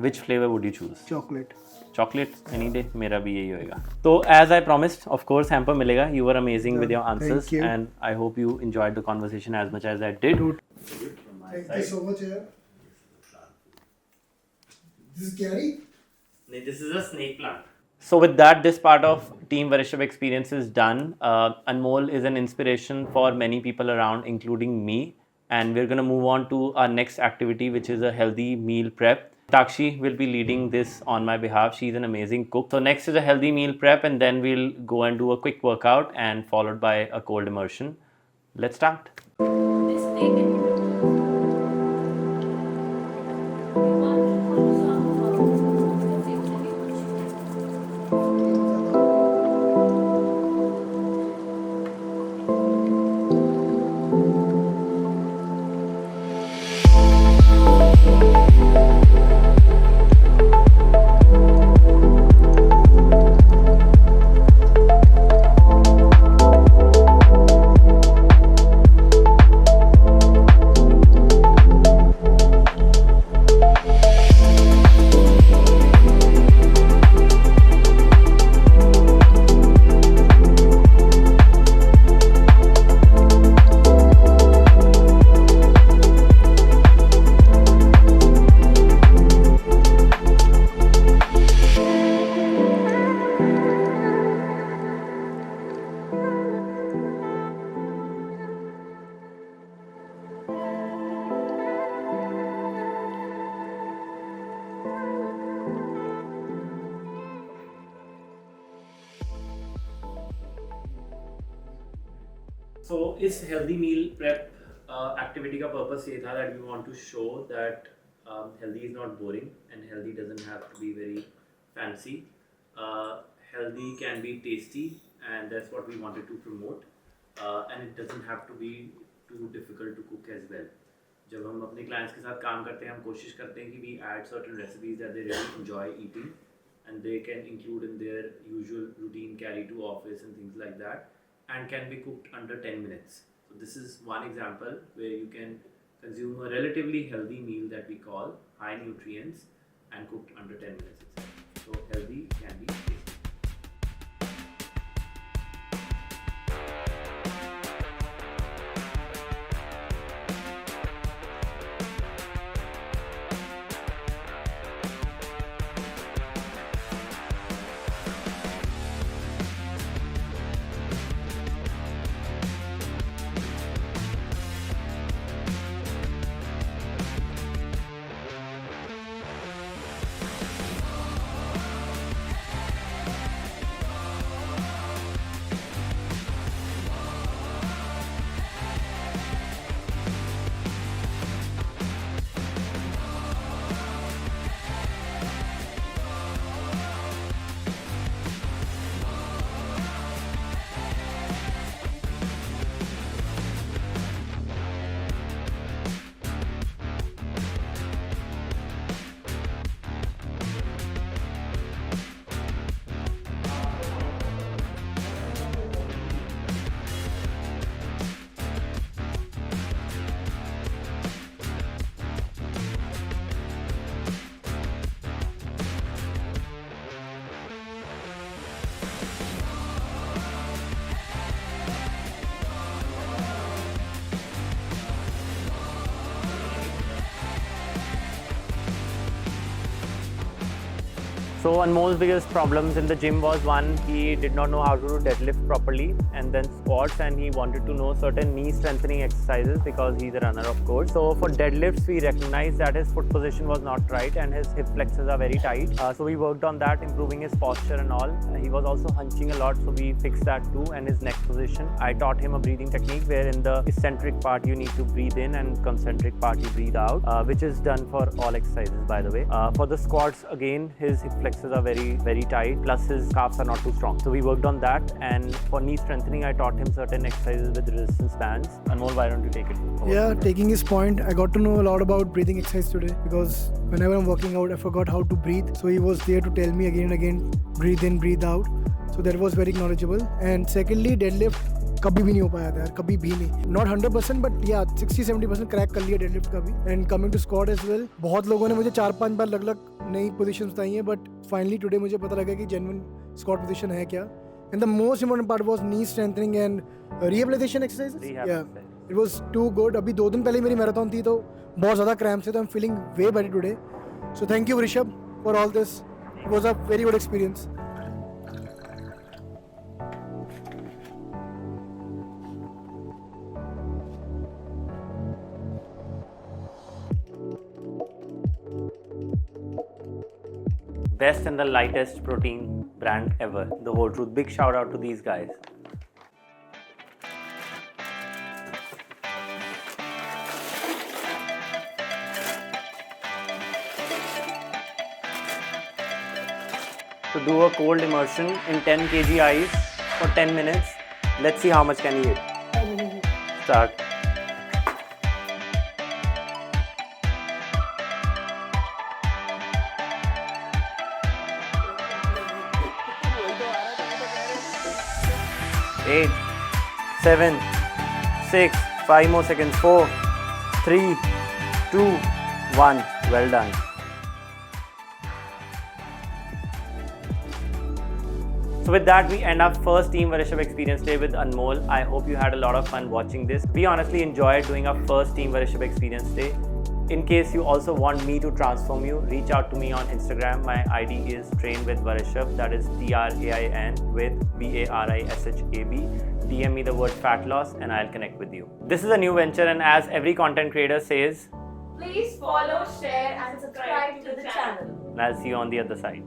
which flavor would you choose? Chocolate. Chocolate any day. मेरा भी यही होएगा. So as I promised, of course, hamper मिलेगा. You were amazing with your answers, you. and I hope you enjoyed the conversation as much as I did. Thank you so much. यार. This is Gary. This is a snake plant. So with that, this part of Team Varishab experience is done. Anmol is an inspiration for many people around, including me. And we're going to move on to our next activity, which is a healthy meal prep. Takshi will be leading this on my behalf. She's an amazing cook. So next is a healthy meal prep, and then we'll go and do a quick workout and followed by a cold immersion. Let's start. This thing can be So इस healthy meal prep activity का purpose ये था that we want to show that healthy is not boring and healthy doesn't have to be very fancy. Healthy can be tasty and that's what we wanted to promote. And it doesn't have to be too difficult to cook as well. जब हम अपने clients के साथ काम करते हैं हम कोशिश करते हैं कि we add certain recipes that they really enjoy eating and they can include in their usual routine carry to office and things like that and can be cooked under 10 minutes. So this is one example where you can consume a relatively healthy meal that we call high nutrients and cooked under 10 minutes itself. So healthy can be tasty. So Anmol's biggest problems in the gym was one, he did not know how to do deadlift properly and then squats, and he wanted to know certain knee strengthening exercises because he's a runner of course. So for deadlifts we recognized that his foot position was not right and his hip flexors are very tight. So we worked on that, improving his posture and all. He was also hunching a lot, so we fixed that too, and his neck position. I taught him a breathing technique where in the eccentric part you need to breathe in and concentric part you breathe out, which is done for all exercises by the way. For the squats again, his hip flexors are very tight, plus his calves are not too strong. So we worked on that, and for knee strengthening I taught him certain exercises with resistance bands. Anmol, why don't you take it over? Yeah, taking his point, I got to know a lot about breathing exercise today because whenever I'm working out I forgot how to breathe. So he was there to tell me again and again, breathe in, breathe out. So that was very knowledgeable. And secondly, deadlift कभी भी नहीं हो पाया था यार, कभी भी नहीं. Not 100% but yeah 60-70% क्रैक कर लिया डेडलिफ्ट का भी. And coming to squat as well, बहुत लोगों ने मुझे 4-5 बार अलग नई पोजीशंस बताई हैं, but finally today मुझे पता लगा कि genuine squat position है क्या. And the most important part was knee strengthening and rehabilitation exercises. Yeah, it was too good. अभी 2 दिन पहले मेरी मैराथन थी तो बहुत ज़्यादा क्रैम्प से, तो I'm feeling way better today. So thank you Rishabh for all this. It was a very good experience. Best and the lightest protein brand ever, The Whole Truth. Big shout out to these guys. To do a cold immersion in 10 kg ice for 10 minutes. Let's see how much can he hit. Start. Eight, 7, 6, 5 more seconds. 4, 3, 2, 1. Well done. So with that, we end our first Team Varishab Experience Day with Anmol. I hope you had a lot of fun watching this. We honestly enjoyed doing our first Team Varishab Experience Day. In case you also want me to transform you, reach out to me on Instagram. My ID is Train with Varishab, that is TRAIN with VARISHAB. DM me the word fat loss and I'll connect with you. This is a new venture, and as every content creator says, Please follow, share and subscribe to the channel. and I'll see you on the other side.